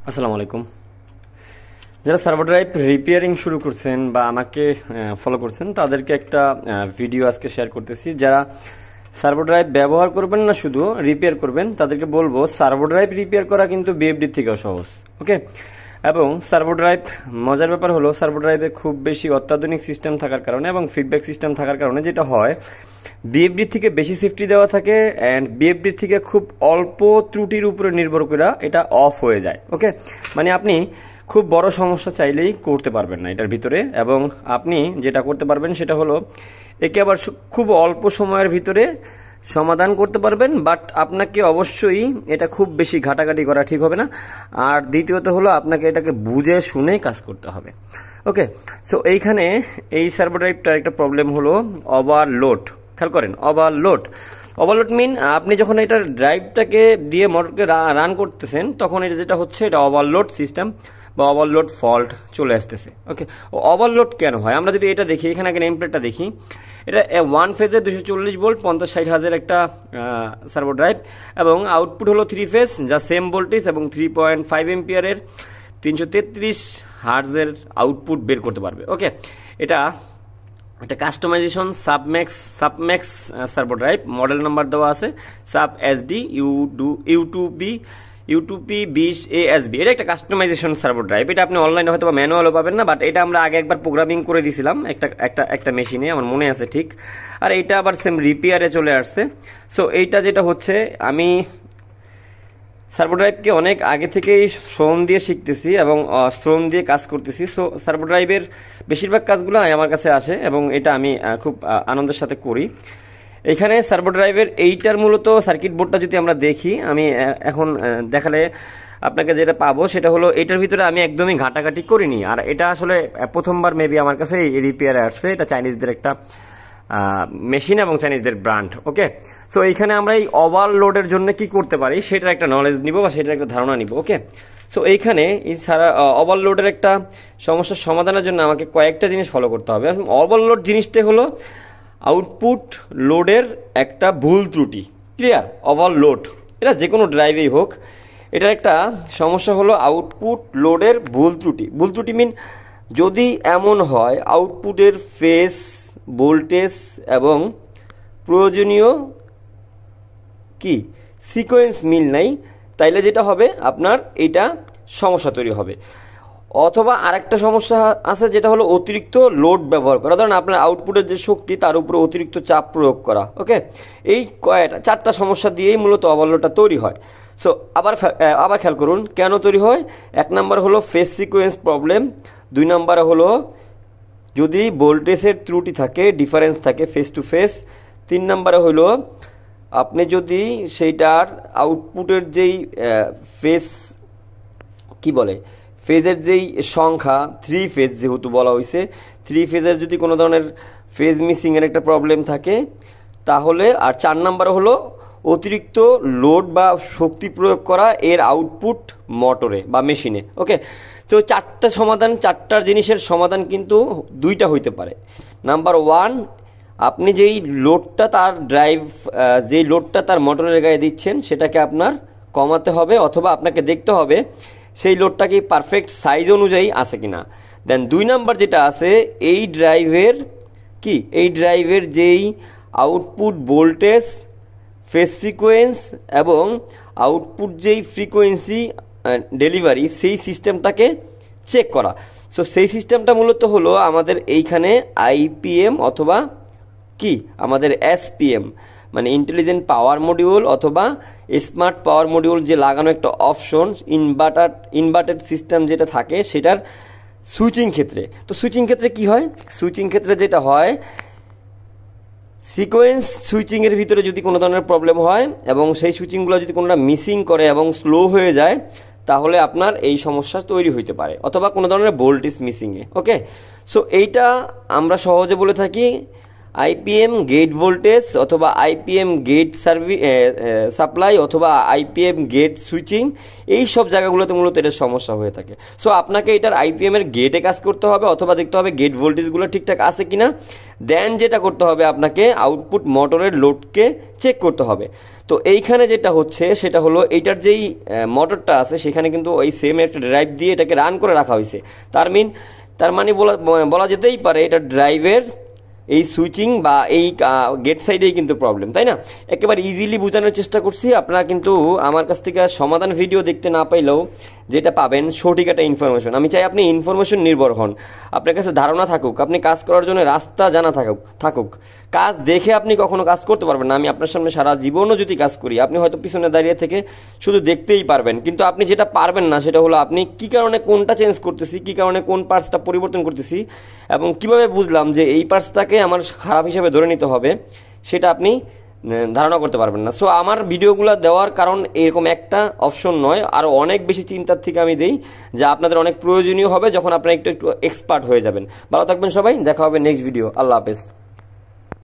আসসালামু আলাইকুম। যারা সার্ভার ড্রাইভ রিপেয়ারিং শুরু করছেন বা আমাকে ফলো করছেন তাদেরকে একটা ভিডিও আজকে শেয়ার করতেছি। যারা সার্ভার ড্রাইভ ব্যবহার করবেন না, শুধু রিপেয়ার করবেন, তাদেরকে বলবো সার্ভার ড্রাইভ রিপেয়ার করা কিন্তু বিএফডি থেকেও সহজ। ওকে, এবং সার্ভার ড্রাইভ মজার ব্যাপার হলো সার্ভার ড্রাইভে খুব বেশি অত্যাধুনিক সিস্টেম থাকার কারণে এবং ফিডব্যাক সিস্টেম থাকার কারণে যেটা হয়, বিএফডি থেকে বেশি সেফটি দেওয়া থাকে অ্যান্ড বিএফডি থেকে খুব অল্প ত্রুটির উপরে নির্ভর করে এটা অফ হয়ে যায়। ওকে, মানে আপনি খুব বড় সমস্যা চাইলেই করতে পারবেন না এটার ভিতরে, এবং আপনি যেটা করতে পারবেন সেটা হলো একে আবার খুব অল্প সময়ের ভিতরে সমাধান করতে পারবেন। বাট আপনাকে অবশ্যই এটা খুব বেশি ঘাটাঘাটি করা ঠিক হবে না। আর দ্বিতীয়ত হলো আপনাকে এটাকে বুঝে শুনে কাজ করতে হবে। ওকে, সো এইখানে এই সার্ভার ড্রাইভটার একটা প্রবলেম হলো ওভারলোড। খেয়াল করেন, ওভারলোড মিন আপনি যখন এটা ড্রাইভটাকে দিয়ে মোটরকে রান করতেছেন তখন এটা যেটা হচ্ছে এটা ওভারলোড সিস্টেম বা ওভারলোড ফল্ট চলে আসতেছে। ওকে, ওভারলোড কেন হয় আমরা যদি এটা দেখি, এখানে আগে নেম প্লেটটা দেখি। এটা ওয়ান ফেজে 240 ভোল্ট 50-60 হাজার একটা সার্ভার ড্রাইভ, এবং আউটপুট হলো 3 ফেজ যা সেম ভোল্টেজ এবং 3.5 এম্পিয়ারের 333 হার্জের আউটপুট বের করতে পারবে। ওকে, এটা কাস্টমাইজেশন সাবম্যাক্স সার্ভার ড্রাইভ, মডেল নাম্বার দেওয়া আছে সাব এসডি ইউটুপি 20 ASB। এটা একটা কাস্টমাইজেশন সার্ভার ড্রাইভ। এটা আপনি অনলাইনে হয়তো বা ম্যানুয়ালও পাবেন না, বাট এটা আমরা আগে একবার প্রোগ্রামিং করে দিয়েছিলাম একটা মেশিনে, আমার মনে আছে ঠিক। আর এইটা আবার সেম রিপেয়ারে চলে আসছে। সো এইটা যেটা হচ্ছে, আমি সার্ভার ড্রাইভকে অনেক আগে থেকেই শ্রম দিয়ে শিখতেছি এবং শ্রম দিয়ে কাজ করতেছি। সো সার্ভার ড্রাইভের বেশিরভাগ কাজগুলো আমার কাছে আসে এবং এটা আমি খুব আনন্দের সাথে করি। এখানে সার্ভার ড্রাইভের এইটার মূলত সার্কিট বোর্ডটা যদি আমরা দেখি, আমি এখন দেখালে আপনাকে যেটা পাবো সেটা হলো এটার ভিতরে আমি একদমই ঘাটাঘাটি করিনি। আর এটা আসলে প্রথমবার মেবি আমার কাছে রিপেয়ারে আসছে। এটা চাইনিজদের একটা মেশিন এবং চাইনিজদের ব্র্যান্ড। ওকে, সো এইখানে আমরা এই ওভারলোডের জন্য কি করতে পারি সেটার একটা নলেজ নিব বা সেটার একটা ধারণা নিব। ওকে, সো এইখানে এই সারা ওভারলোডের একটা সমস্যার সমাধানের জন্য আমাকে কয়েকটা জিনিস ফলো করতে হবে। ওভারলোড জিনিসটা হলো আউটপুট লোডের একটা ভুল ত্রুটি। ক্লিয়ার? ওভারলোড এটা যে কোনো ড্রাইভেই হোক, এটার একটা সমস্যা হলো আউটপুট লোডের ভুল ত্রুটি মিন যদি এমন হয় আউটপুটের ফেজ ভোল্টেজ এবং প্রয়োজনীয় কি সিকোয়েন্স মিল নাই, তাইলে যেটা হবে আপনার এটা সমস্যা তৈরি হবে। অথবা আরেকটা সমস্যা আছে যেটা হলো অতিরিক্ত লোড ব্যবহার করা, ধরেন আপনার আউটপুটের যে শক্তি তার উপরে অতিরিক্ত চাপ প্রয়োগ করা। ওকে, এই চারটা সমস্যা দিয়েই মূলত ওভারলোডটা তৈরি হয়। সো আবার খেয়াল করুন কেন তৈরি হয়। 1 নাম্বার হলো ফেজ সিকোয়েন্স প্রবলেম, 2 নাম্বার হলো যদি ভোল্টেজের ত্রুটি থাকে, ডিফারেন্স থাকে ফেস টু ফেস, 3 নাম্বারে হলো আপনি যদি সেইটার আউটপুটের যেই ফেজ কি বলে ফেজের যেই সংখ্যা 3 ফেজ যেহেতু বলা হয়েছে, 3 ফেজের যদি কোনো ধরনের ফেজ মিসিংয়ের একটা প্রবলেম থাকে তাহলে। আর 4 নাম্বার হলো অতিরিক্ত লোড বা শক্তি প্রয়োগ করা এর আউটপুট মোটরে বা মেশিনে। ওকে, তো চারটার জিনিসের সমাধান কিন্তু 2টা হইতে পারে। নাম্বার 1, আপনি যেই লোডটা যেই লোডটা তার মোটরের গায়ে দিচ্ছেন সেটাকে আপনার কমাতে হবে, অথবা আপনাকে দেখতে হবে সেই লোডটা কি পারফেক্ট সাইজ অনুযায়ী আছে কিনা। দেন 2 নাম্বার যেটা আছে, এই ড্রাইভের যেই আউটপুট ভোল্টেজ, ফেজ সিকোয়েন্স এবং আউটপুট যেই ফ্রিকোয়েন্সি ডেলিভারি, সেই সিস্টেমটাকে চেক করা। সো সেই সিস্টেমটা মূলত হলো আমাদের এইখানে আইপিএম অথবা কি আমাদের এসপিএম, মানে ইন্টেলিজেন্ট পাওয়ার মডিউল অথবা স্মার্ট পাওয়ার মডিউল যে লাগানো একটা অপশন ইনভার্টেড সিস্টেম যেটা থাকে সেটার সুইচিং ক্ষেত্রে। তো সুইচিং ক্ষেত্রে কি হয়, সুইচিং ক্ষেত্রে যেটা হয় সিকোয়েন্স সুইচিংয়ের ভিতরে যদি কোনো ধরনের প্রবলেম হয় এবং সেই সুইচিংগুলো যদি কোনোটা মিসিং করে এবং স্লো হয়ে যায় তাহলে আপনার এই সমস্যা তৈরি হইতে পারে, অথবা কোনো ধরনের ভোল্টেজ মিসিংয়ে। ওকে, সো এইটা আমরা সহজে বলে থাকি আইপিএম গেট ভোল্টেজ অথবা আইপিএম গেট সাপ্লাই অথবা আইপিএম গেট সুইচিং, এই সব জায়গাগুলোতে মূলত এটার সমস্যা হয়ে থাকে। সো আপনাকে এটার আইপিএম এর গেটে কাজ করতে হবে অথবা দেখতে হবে গেট ভোল্টেজগুলো ঠিকঠাক আছে কিনা। দেন যেটা করতে হবে আপনাকে আউটপুট মোটরের লোডকে চেক করতে হবে। তো এইখানে যেটা হচ্ছে সেটা হলো এইটার যেই মোটরটা আছে সেখানে কিন্তু ওই সেম একটা ড্রাইভ দিয়ে এটাকে রান করে রাখা হয়েছে। তার মানে বলা যেতেই পারে এটা ড্রাইভের এই সুইচিং বা এই গেট সাইডেই কিন্তু প্রবলেম, তাই না? একেবারে ইজিলি বোঝানোর চেষ্টা করছি। আপনারা কিন্তু আমার কাছ থেকে সমাধান ভিডিও দেখতে না পাইলেও যেটা পাবেন সঠিক একটা ইনফরমেশন। আমি চাই আপনি ইনফরমেশন নির্ভর হন, আপনার কাছে ধারণা থাকুক, আপনি কাজ করার জন্য রাস্তা জানা থাকুক। কাজ দেখে আপনি কখনো কাজ করতে পারবেন না। আমি আপনার সামনে সারা জীবনও যদি কাজ করি, আপনি হয়তো পিছনে দাঁড়িয়ে থেকে শুধু দেখতেই পারবেন, কিন্তু আপনি যেটা পারবেন না সেটা হলো আপনি কী কারণে কোনটা চেঞ্জ করতেছি, কী কারণে কোন পার্টসটা পরিবর্তন করতেছি এবং কিভাবে বুঝলাম যে এই পার্টসটাকে আমার খারাপ হিসেবে ধরে নিতে হবে, সেটা আপনি ধারণা করতে পারবেন না। সো আমার ভিডিওগুলো দেওয়ার কারণ এরকম একটা অপশন নয়, আরও অনেক বেশি চিন্তার থেকে আমি দেই, যা আপনাদের অনেক প্রয়োজনীয় হবে যখন আপনারা একটু এক্সপার্ট হয়ে যাবেন। ভালো থাকবেন সবাই, দেখা হবে নেক্সট ভিডিও। আল্লাহ হাফেজ।